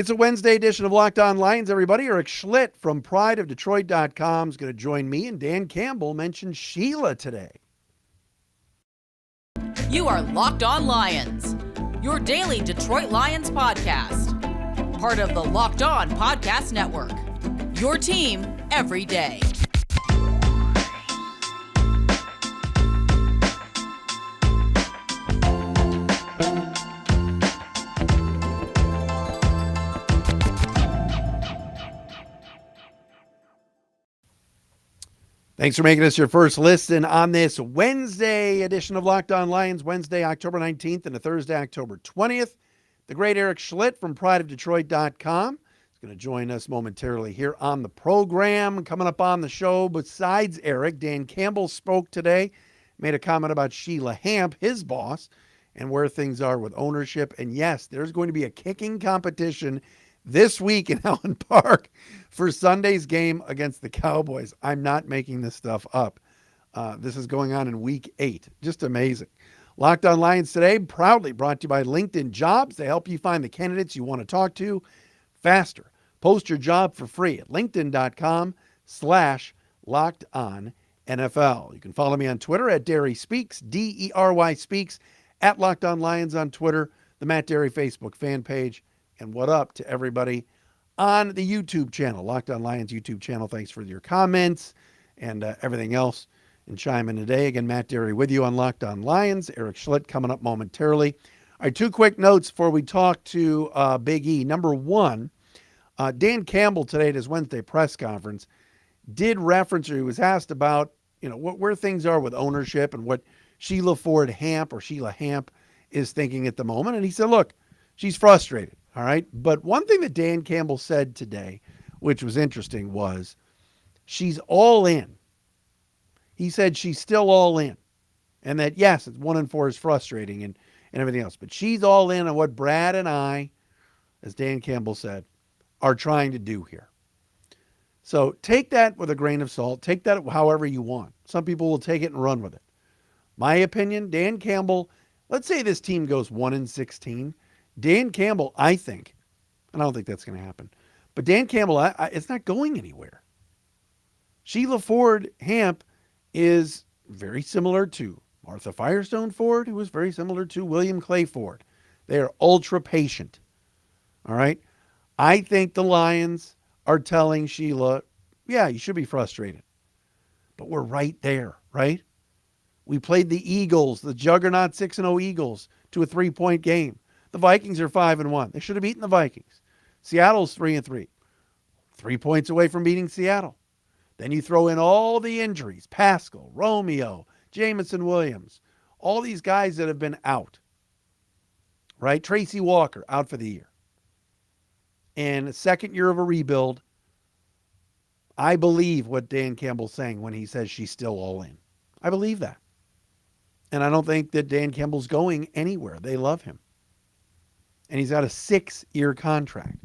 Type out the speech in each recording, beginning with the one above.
It's a Wednesday edition of Locked On Lions, everybody. Erik Schlitt from prideofdetroit.com is going to join me, and Dan Campbell mentioned Sheila today. You are Locked On Lions, your daily Detroit Lions podcast. Part of the Locked On Podcast Network, your team every day. Thanks for making us your first listen on this Wednesday edition of Locked On Lions, Wednesday, October 19th and a Thursday, October 20th. The great Erik Schlitt from prideofdetroit.com is going to join us momentarily here on the program. Coming up on the show, besides Erik, Dan Campbell spoke today, made a comment about Sheila Hamp, his boss, and where things are with ownership. And yes, there's going to be a kicking competition this week in Allen Park for Sunday's game against the Cowboys. I'm not making this stuff up. This is going on in week 8. Just amazing. Locked On Lions today, proudly brought to you by LinkedIn Jobs. They help you find the candidates you want to talk to faster. Post your job for free at linkedin.com/LockedOnNFL. You can follow me on Twitter at Dery Speaks, Dery Speaks, at Locked On Lions on Twitter, the Matt Dery Facebook fan page. And what up to everybody on the YouTube channel, Locked On Lions YouTube channel. Thanks for your comments and everything else. And chime in today. Again, Matt Dery with you on Locked On Lions. Erik Schlitt coming up momentarily. All right, 2 quick notes before we talk to Big E. Number one, Dan Campbell today at his Wednesday press conference did reference, or he was asked about, where things are with ownership and what Sheila Hamp is thinking at the moment. And he said, look, she's frustrated. All right. But one thing that Dan Campbell said today, which was interesting, was she's all in. He said she's still all in. And that, yes, it's 1-4 is frustrating and everything else. But she's all in on what Brad and I, as Dan Campbell said, are trying to do here. So take that with a grain of salt. Take that however you want. Some people will take it and run with it. My opinion, Dan Campbell, let's say this team goes 1-16. Dan Campbell, I think, and I don't think that's going to happen, but Dan Campbell, it's not going anywhere. Sheila Hamp is very similar to Martha Firestone Ford, who was very similar to William Clay Ford. They are ultra patient. All right. I think the Lions are telling Sheila, yeah, you should be frustrated, but we're right there, right? We played the Eagles, the juggernaut 6-0 Eagles, to a 3-point game. The Vikings are 5-1. They should have beaten the Vikings. Seattle's 3-3. 3 points away from beating Seattle. Then you throw in all the injuries. Pascal, Romeo, Jamison Williams. All these guys that have been out. Right? Tracy Walker out for the year. And a second year of a rebuild. I believe what Dan Campbell's saying when he says she's still all in. I believe that. And I don't think that Dan Campbell's going anywhere. They love him. And he's got a 6-year contract.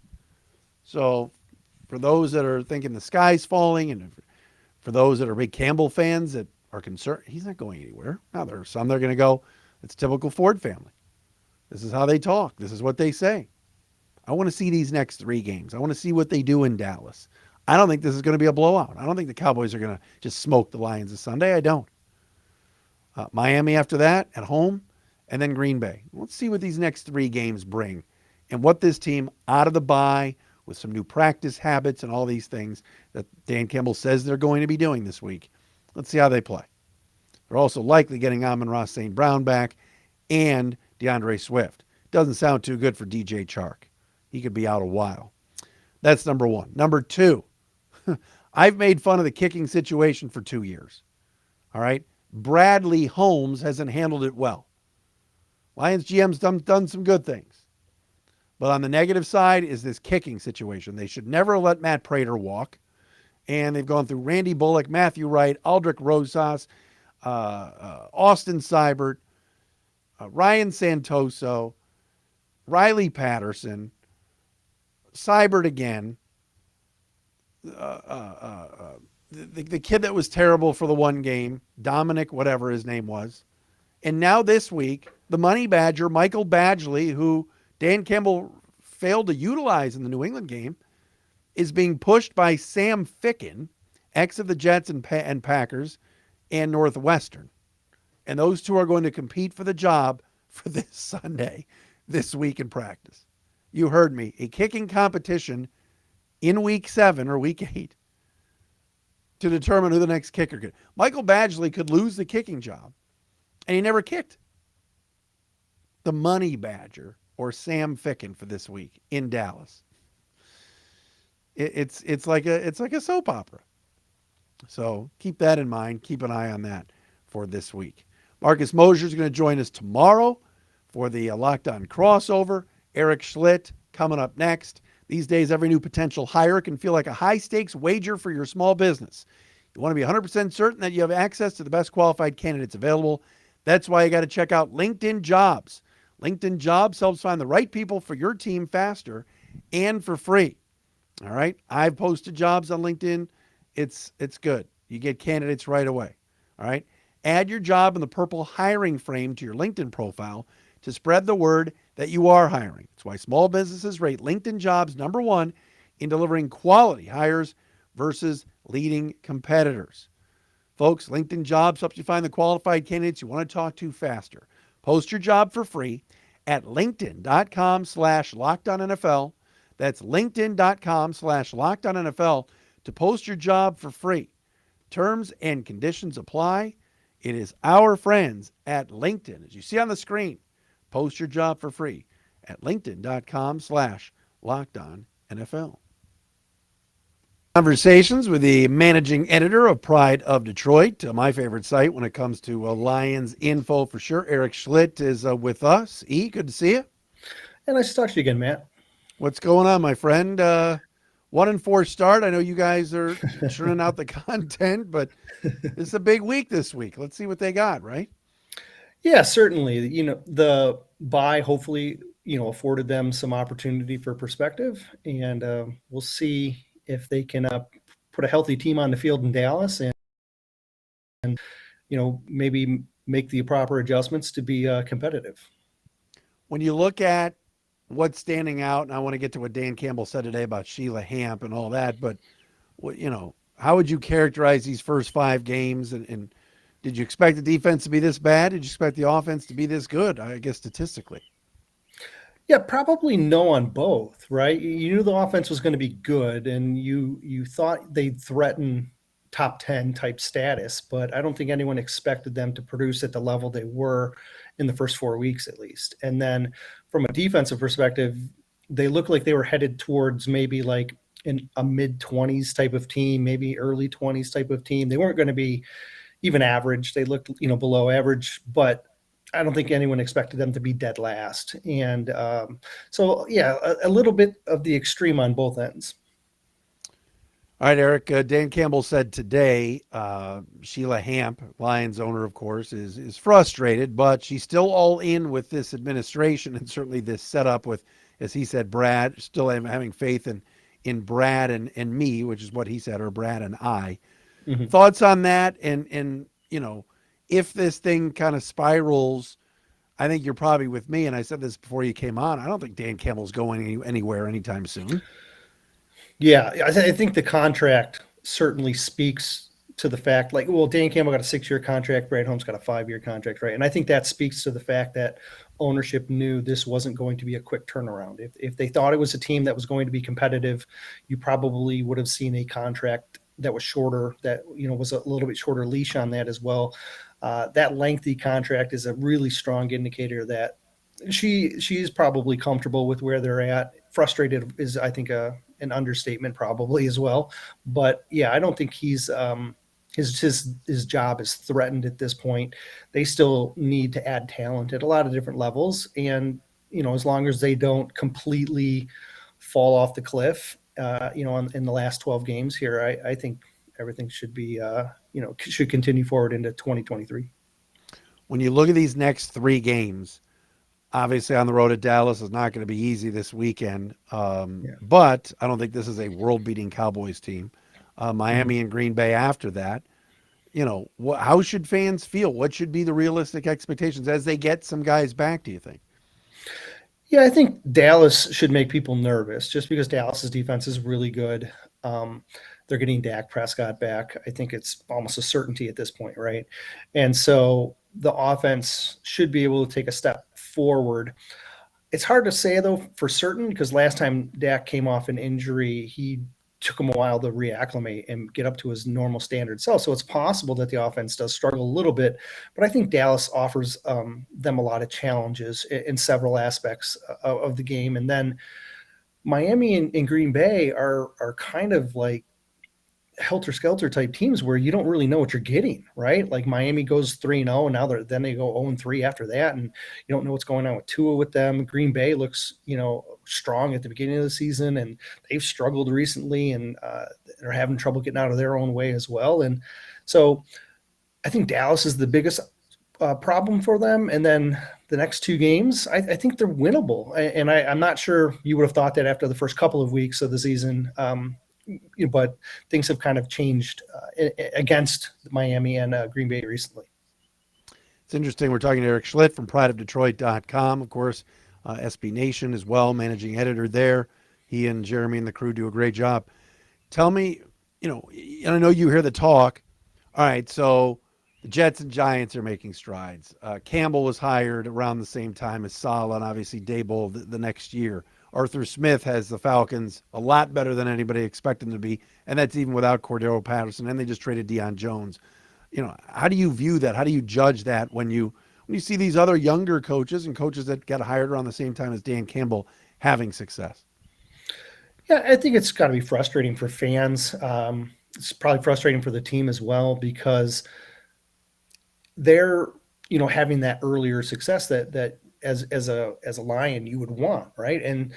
So for those that are thinking the sky's falling, and for those that are big Campbell fans that are concerned, he's not going anywhere. Now, there are some that are going to go, it's typical Ford family. This is how they talk. This is what they say. I want to see these next 3 games. I want to see what they do in Dallas. I don't think this is going to be a blowout. I don't think the Cowboys are going to just smoke the Lions this Sunday. I don't. Miami after that, at home. And then Green Bay. Let's see what these next 3 games bring and what this team out of the bye with some new practice habits and all these things that Dan Campbell says they're going to be doing this week. Let's see how they play. They're also likely getting Amon-Ra St. Brown back and DeAndre Swift. Doesn't sound too good for DJ Chark. He could be out a while. That's number one. Number two, I've made fun of the kicking situation for 2 years. All right? Bradley Holmes hasn't handled it well. Lions GM's done some good things. But on the negative side is this kicking situation. They should never let Matt Prater walk. And they've gone through Randy Bullock, Matthew Wright, Aldrich Rosas, Austin Seibert, Ryan Santoso, Riley Patterson, Seibert again, the kid that was terrible for the one game, Dominic, whatever his name was. And now this week, the money badger, Michael Badgley, who Dan Campbell failed to utilize in the New England game is being pushed by Sam Ficken, ex of the Jets and Packers and Northwestern. And those two are going to compete for the job for this Sunday, this week in practice. You heard me. A kicking competition in week 7 or week 8 to determine who the next kicker could. Michael Badgley could lose the kicking job, and he never kicked. The money badger, or Sam Ficken, for this week in Dallas. It's like a soap opera. So keep that in mind. Keep an eye on that for this week. Marcus Mosher is going to join us tomorrow for the Locked On crossover. Erik Schlitt coming up next. These days, every new potential hire can feel like a high-stakes wager for your small business. You want to be 100% certain that you have access to the best qualified candidates available. That's why you got to check out LinkedIn Jobs. LinkedIn Jobs helps find the right people for your team faster and for free. All right? I've posted jobs on LinkedIn. It's good. You get candidates right away. All right? Add your job in the purple hiring frame to your LinkedIn profile to spread the word that you are hiring. That's why small businesses rate LinkedIn Jobs number 1 in delivering quality hires versus leading competitors. Folks, LinkedIn Jobs helps you find the qualified candidates you want to talk to faster. Post your job for free at linkedin.com/LockedOnNFL. That's linkedin.com/LockedOnNFL to post your job for free. Terms and conditions apply. It is our friends at LinkedIn. As you see on the screen, post your job for free at linkedin.com/LockedOnNFL. Conversations with the managing editor of Pride of Detroit, my favorite site when it comes to Lions info for sure. Erik Schlitt is with us. E, good to see you. And nice to talk to you again, Matt. What's going on, my friend? 1-4 start. I know you guys are churning out the content, but it's a big week this week. Let's see what they got, right? Yeah, certainly. The bye hopefully, afforded them some opportunity for perspective, and we'll see if they can put a healthy team on the field in Dallas and maybe make the proper adjustments to be competitive. When you look at what's standing out, and I want to get to what Dan Campbell said today about Sheila Hamp and all that, but how would you characterize these first 5 games? And did you expect the defense to be this bad? Did you expect the offense to be this good, I guess, statistically? Yeah, probably no on both, right? You knew the offense was going to be good, and you thought they'd threaten top 10 type status, but I don't think anyone expected them to produce at the level they were in the first 4 weeks at least. And then from a defensive perspective, they looked like they were headed towards maybe like a mid-20s type of team, maybe early 20s type of team. They weren't going to be even average. They looked, below average, but I don't think anyone expected them to be dead last. And so, yeah, a little bit of the extreme on both ends. All right, Erik. Dan Campbell said today, Sheila Hamp, Lions owner, of course, is frustrated, but she's still all in with this administration and certainly this setup with, as he said, Brad, still having faith in Brad and me, which is what he said, or Brad and I. Mm-hmm. Thoughts on that? And if this thing kind of spirals, I think you're probably with me, and I said this before you came on, I don't think Dan Campbell's going anywhere anytime soon. Yeah, I think the contract certainly speaks to the fact, Dan Campbell got a 6-year contract, Brad Holmes got a 5-year contract, right? And I think that speaks to the fact that ownership knew this wasn't going to be a quick turnaround. If they thought it was a team that was going to be competitive, you probably would have seen a contract that was shorter, that was a little bit shorter leash on that as well. That lengthy contract is a really strong indicator that she's probably comfortable with where they're at. Frustrated is, I think, an understatement probably as well. But yeah, I don't think he's his job is threatened at this point. They still need to add talent at a lot of different levels, and as long as they don't completely fall off the cliff, in the last 12 games here, I think everything should be, should continue forward into 2023. When you look at these next 3 games, obviously on the road at Dallas is not going to be easy this weekend. But I don't think this is a world-beating Cowboys team. Miami and Green Bay after that. How should fans feel? What should be the realistic expectations as they get some guys back, do you think? Yeah, I think Dallas should make people nervous just because Dallas's defense is really good. Um, they're getting Dak Prescott back. I think it's almost a certainty at this point, right? And so the offense should be able to take a step forward. It's hard to say though for certain because last time Dak came off an injury, he took him a while to reacclimate and get up to his normal standard self. So it's possible that the offense does struggle a little bit, but I think Dallas offers them a lot of challenges in several aspects of the game. And then Miami and Green Bay are kind of like helter skelter type teams where you don't really know what you're getting, right? Like Miami goes 3-0 and now then they go 0-3 after that. And you don't know what's going on with Tua with them. Green Bay looks, strong at the beginning of the season and they've struggled recently and they're having trouble getting out of their own way as well. And so I think Dallas is the biggest problem for them. And then the next two games, I think they're winnable. And I'm not sure you would have thought that after the first couple of weeks of the season. But things have kind of changed against Miami and Green Bay recently. It's interesting. We're talking to Erik Schlitt from prideofdetroit.com. Of course, SB Nation as well, managing editor there. He and Jeremy and the crew do a great job. Tell me, and I know you hear the talk. All right, so the Jets and Giants are making strides. Campbell was hired around the same time as Saleh and obviously Daboll the next year. Arthur Smith has the Falcons a lot better than anybody expected them to be, and that's even without Cordero Patterson, and they just traded Deion Jones. How do you view that? How do you judge that when you see these other younger coaches and coaches that got hired around the same time as Dan Campbell having success? Yeah, I think it's got to be frustrating for fans. It's probably frustrating for the team as well because they're, having that earlier success that as a Lion you would want, right? And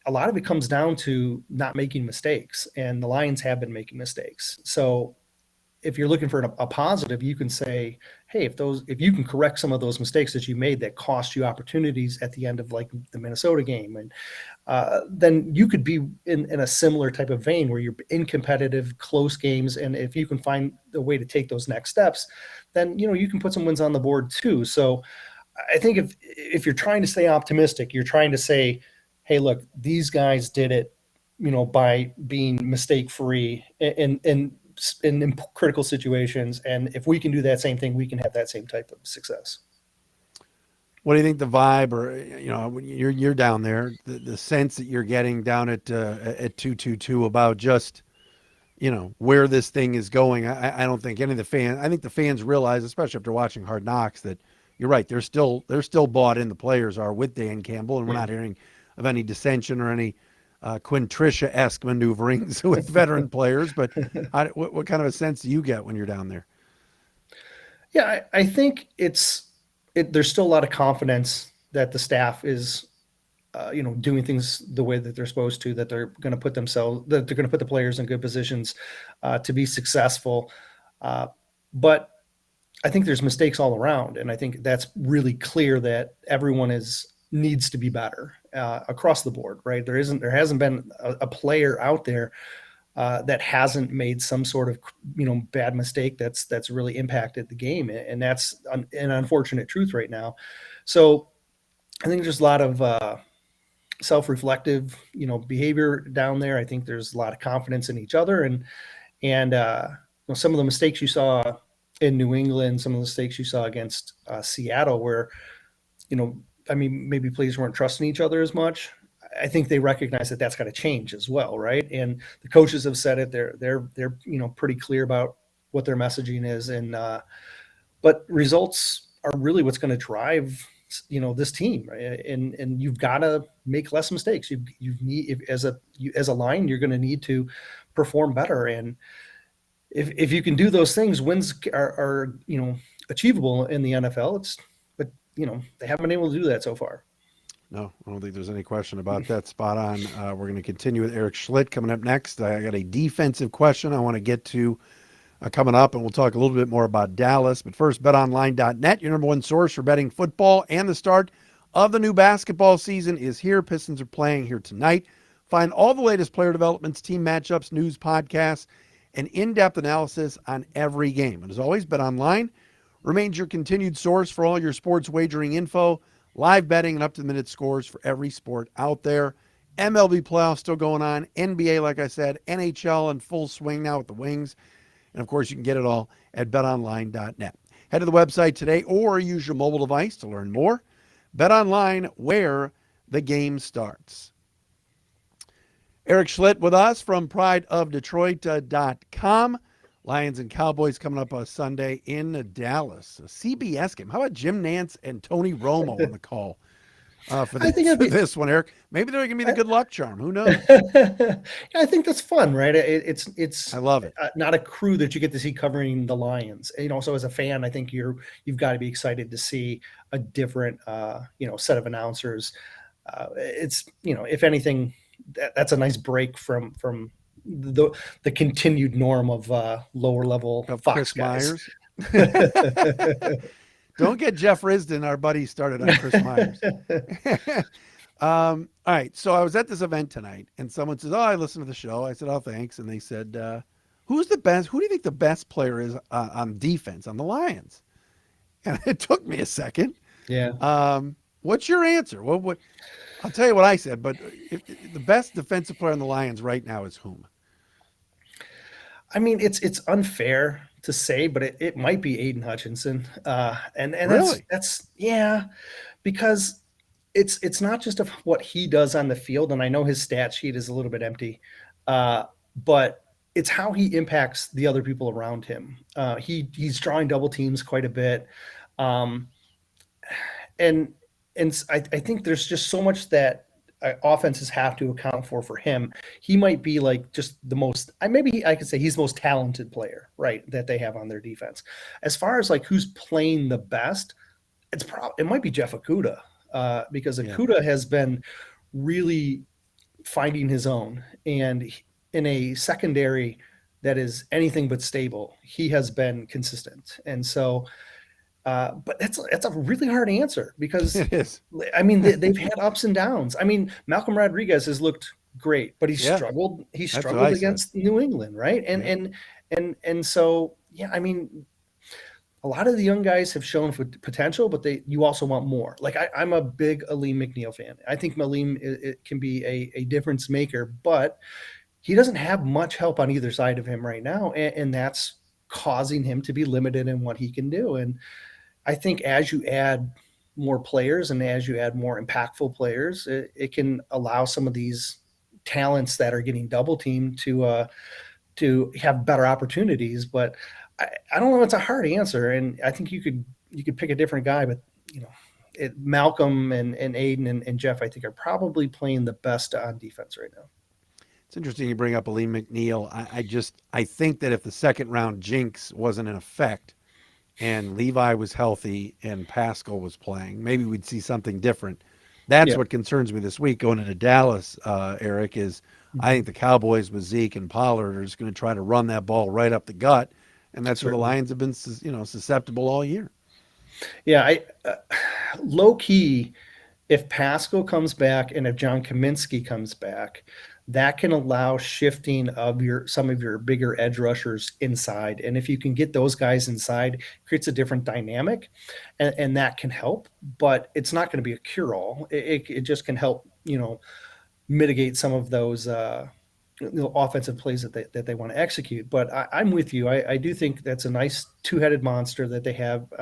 a lot of it comes down to not making mistakes, and the Lions have been making mistakes. So if you're looking for a positive, you can say, hey, if you can correct some of those mistakes that you made that cost you opportunities at the end of like the Minnesota game, and then you could be in a similar type of vein where you're in competitive, close games, and if you can find a way to take those next steps, then you can put some wins on the board too. So I think if you're trying to stay optimistic, you're trying to say, hey, look, these guys did it, by being mistake free and in critical situations. And if we can do that same thing, we can have that same type of success. What do you think the vibe, or when you're down there, the sense that you're getting down at 222 about just where this thing is going? I don't think any of the fans. I think the fans realize, especially after watching Hard Knocks, that you're right. They're still bought in. The players are with Dan Campbell, and we're not hearing of any dissension or any Quinn Trisha-esque maneuverings with veteran players. But what kind of a sense do you get when you're down there? Yeah, I think there's still a lot of confidence that the staff is, doing things the way that they're supposed to, that they're going to put the players in good positions to be successful. But I think there's mistakes all around. And I think that's really clear that everyone needs to be better across the board, right? There hasn't been a player out there that hasn't made some sort of bad mistake that's really impacted the game, and that's an unfortunate truth right now. So I think there's a lot of self-reflective behavior down there. I think there's a lot of confidence in each other, and some of the mistakes you saw in New England, some of the mistakes you saw against Seattle, where maybe players weren't trusting each other as much. I think they recognize that that's got to change as well, right? And the coaches have said it. They're pretty clear about what their messaging is, and but results are really what's going to drive this team, right? And you've got to make less mistakes. As a line, you're going to need to perform better, and if you can do those things, wins are achievable in the NFL. But they haven't been able to do that so far. No, I don't think there's any question about that. Spot on. We're going to continue with Erik Schlitt coming up next. I got a defensive question I want to get to coming up, and we'll talk a little bit more about Dallas. But first, betonline.net, your number one source for betting football, and the start of the new basketball season is here. Pistons are playing here tonight. Find all the latest player developments, team matchups, news, podcasts, and in-depth analysis on every game. And as always, BetOnline remains your continued source for all your sports wagering info live betting and up-to-the-minute scores for every sport out there. MLB playoffs still going on. NBA, like I said, NHL in full swing now with the Wings. And, of course, you can get it all at betonline.net. Head to the website today or use your mobile device to learn more. BetOnline, where the game starts. Erik Schlitt with us from prideofdetroit.com. Lions and Cowboys coming up on Sunday in Dallas. A CBS game. How about Jim Nantz and Tony Romo on the call for this one, Erik? Maybe they're going to be the good luck charm. Who knows? I think that's fun, right? It's I love it. Not a crew that you get to see covering the Lions. So as a fan, I think you've got to be excited to see a different set of announcers. If anything, that's a nice break from the continued norm of lower level Of Fox Chris guys. Myers. Don't get Jeff Risdon, our buddy, started on Chris Myers. All right. So I was at this event tonight and someone says, I listened to the show. I said, oh, thanks. And they said, who's the best? Who do you think the best player is on defense on the Lions? And it took me a second. Yeah. What's your answer? What? I'll tell you what I said, but if the best defensive player on the Lions right now is whom? I mean, it's unfair to say, but it might be Aiden Hutchinson. And Really? that's because it's not just of what he does on the field. And I know his stat sheet is a little bit empty, but it's how he impacts the other people around him. He's drawing double teams quite a bit. And I think there's just so much that offenses have to account for him. He might be like just the most, maybe I could say he's the most talented player, right, that they have on their defense. As far as like who's playing the best, it might be Jeff Okudah, because Okudah has been really finding his own, and in a secondary that is anything but stable, he has been consistent. And so but that's a really hard answer because It is. I mean they've had ups and downs. I mean, Malcolm Rodriguez has looked great, but he struggled. He struggled against New England, right? And so I mean, a lot of the young guys have shown potential, but you also want more. Like I'm a big Aleem McNeil fan. I think Aleem it can be a difference maker, but he doesn't have much help on either side of him right now, and that's causing him to be limited in what he can do. And I think as you add more players and as you add more impactful players, it can allow some of these talents that are getting double teamed to have better opportunities. But I don't know. It's a hard answer, and I think you could pick a different guy. But Malcolm and Aiden and Jeff, I think, are probably playing the best on defense right now. It's interesting you bring up Aleem McNeil. I think that if the second round jinx wasn't in effect, and Levi was healthy and Pascal was playing, maybe we'd see something different. That's what concerns me this week going into Dallas, Erik, is I think the Cowboys with Zeke and Pollard are just going to try to run that ball right up the gut, and that's where the Lions have been susceptible all year. Yeah, low key, if Pascal comes back and if John Kaminsky comes back, that can allow shifting of some of your bigger edge rushers inside. And if you can get those guys inside, it creates a different dynamic, and that can help, but it's not going to be a cure-all. It just can help, mitigate some of those offensive plays that they want to execute. But I'm with you. I do think that's a nice two-headed monster that they have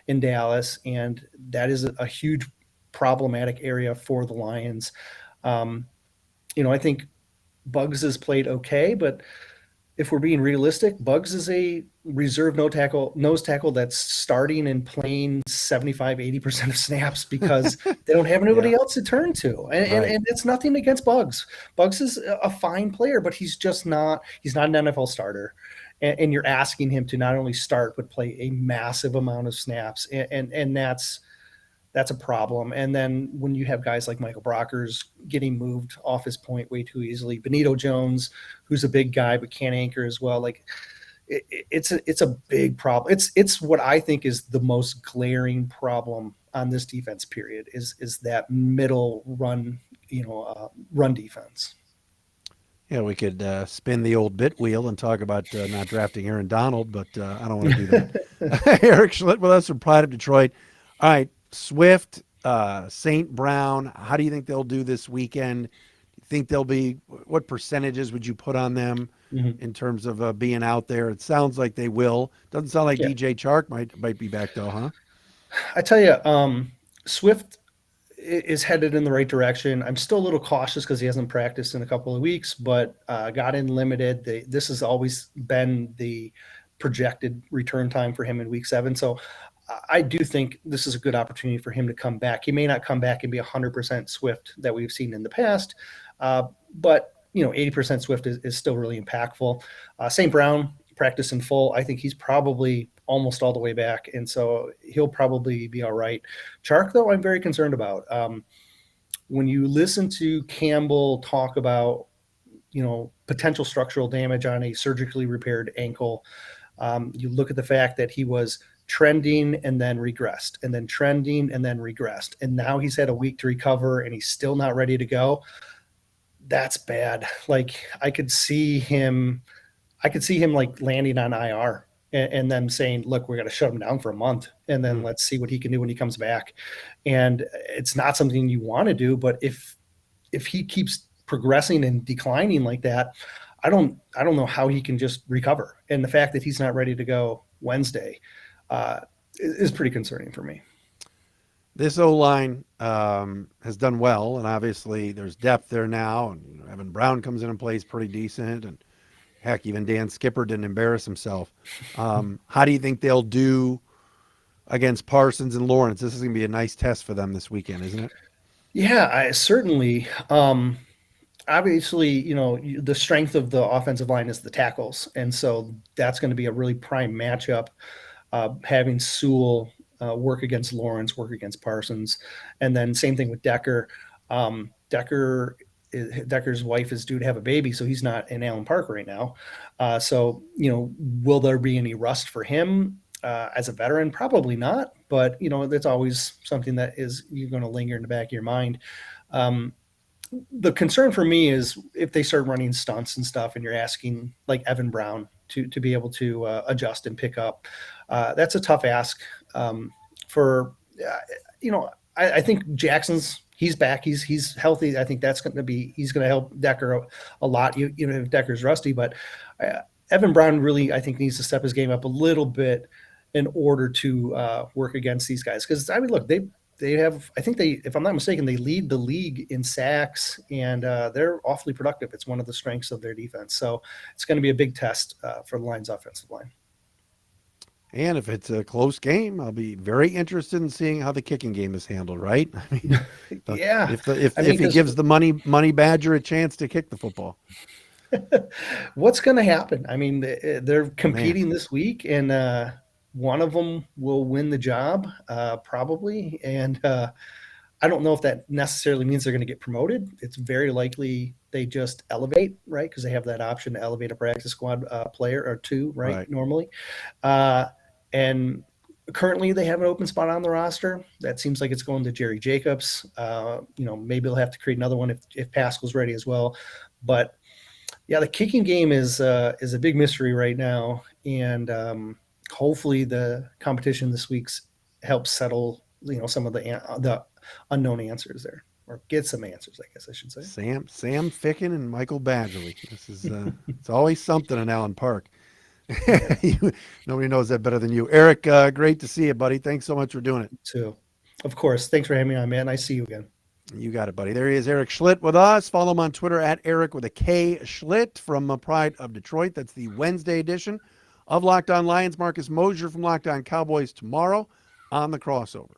in Dallas, and that is a huge problematic area for the Lions. I think Buggs has played okay, but if we're being realistic, Buggs is a reserve nose tackle that's starting and playing 75-80% of snaps because they don't have anybody else to turn to. And it's nothing against Buggs. Buggs is a fine player, but he's not an NFL starter. And you're asking him to not only start, but play a massive amount of snaps. And that's a problem. And then when you have guys like Michael Brockers getting moved off his point way too easily, Benito Jones, who's a big guy but can't anchor as well, like it's a big problem. It's what I think is the most glaring problem on this defense period is that middle run defense. Yeah, we could spin the old bit wheel and talk about not drafting Aaron Donald, but I don't want to do that. Erik Schlitt with us from Pride of Detroit. All right. Swift, St. Brown. How do you think they'll do this weekend? Do you think they'll be, what percentages would you put on them in terms of being out there? It sounds like they will. Doesn't sound like Yeah. DJ Chark might be back though, huh? I tell you, Swift is headed in the right direction. I'm still a little cautious because he hasn't practiced in a couple of weeks, but got in limited. This has always been the projected return time for him in week 7. So I do think this is a good opportunity for him to come back. He may not come back and be 100% Swift that we've seen in the past, but 80% Swift is still really impactful. St. Brown practice in full. I think he's probably almost all the way back, and so he'll probably be all right. Chark, though, I'm very concerned about. When you listen to Campbell talk about potential structural damage on a surgically repaired ankle, you look at the fact that he was trending and then regressed, and then trending and then regressed, and now he's had a week to recover and he's still not ready to go. That's bad. Like I could see him like landing on IR and then saying, look, we're going to shut him down for a month and then let's see what he can do when he comes back. And it's not something you want to do, but if he keeps progressing and declining like that, I don't know how he can just recover. And the fact that he's not ready to go Wednesday is pretty concerning for me. This O-line has done well, and obviously there's depth there now. And Evan Brown comes in and plays pretty decent, and heck, even Dan Skipper didn't embarrass himself. How do you think they'll do against Parsons and Lawrence? This is going to be a nice test for them this weekend, isn't it? Yeah, I certainly. Obviously, the strength of the offensive line is the tackles, and so that's going to be a really prime matchup. Having Sewell work against Lawrence, work against Parsons, and then same thing with Decker. Decker's wife is due to have a baby, so he's not in Allen Park right now. So will there be any rust for him as a veteran? Probably not, but that's always something that you're going to linger in the back of your mind. The concern for me is if they start running stunts and stuff, and you're asking like Evan Brown to be able to adjust and pick up. That's a tough ask. I think he's back. He's healthy. I think he's going to help Decker a lot. If Decker's rusty, but Evan Brown really, I think, needs to step his game up a little bit in order to work against these guys. Because look, they have, I think if I'm not mistaken, they lead the league in sacks, and they're awfully productive. It's one of the strengths of their defense. So it's going to be a big test for the Lions' offensive line. And if it's a close game, I'll be very interested in seeing how the kicking game is handled, right? I mean, yeah. If he gives the money Badger a chance to kick the football. What's going to happen? I mean, they're competing this week, and one of them will win the job, probably. And I don't know if that necessarily means they're going to get promoted. It's very likely they just elevate, right? Because they have that option to elevate a practice squad player or two, right? Normally. And currently they have an open spot on the roster. That seems like it's going to Jerry Jacobs. Maybe they'll have to create another one if Pascal's ready as well. But yeah, the kicking game is a big mystery right now. And hopefully the competition this week's helps settle, some of the unknown answers there, or get some answers, I guess I should say. Sam Ficken and Michael Badgley. This is it's always something in Allen Park. Nobody knows that better than you. Erik, great to see you, buddy. Thanks so much for doing it. So, of course. Thanks for having me on, man. Nice to see you again. You got it, buddy. There he is, Erik Schlitt with us. Follow him on Twitter at Erik with a K Schlitt from Pride of Detroit. That's the Wednesday edition of Locked On Lions. Marcus Mosher from Locked On Cowboys tomorrow on the crossover.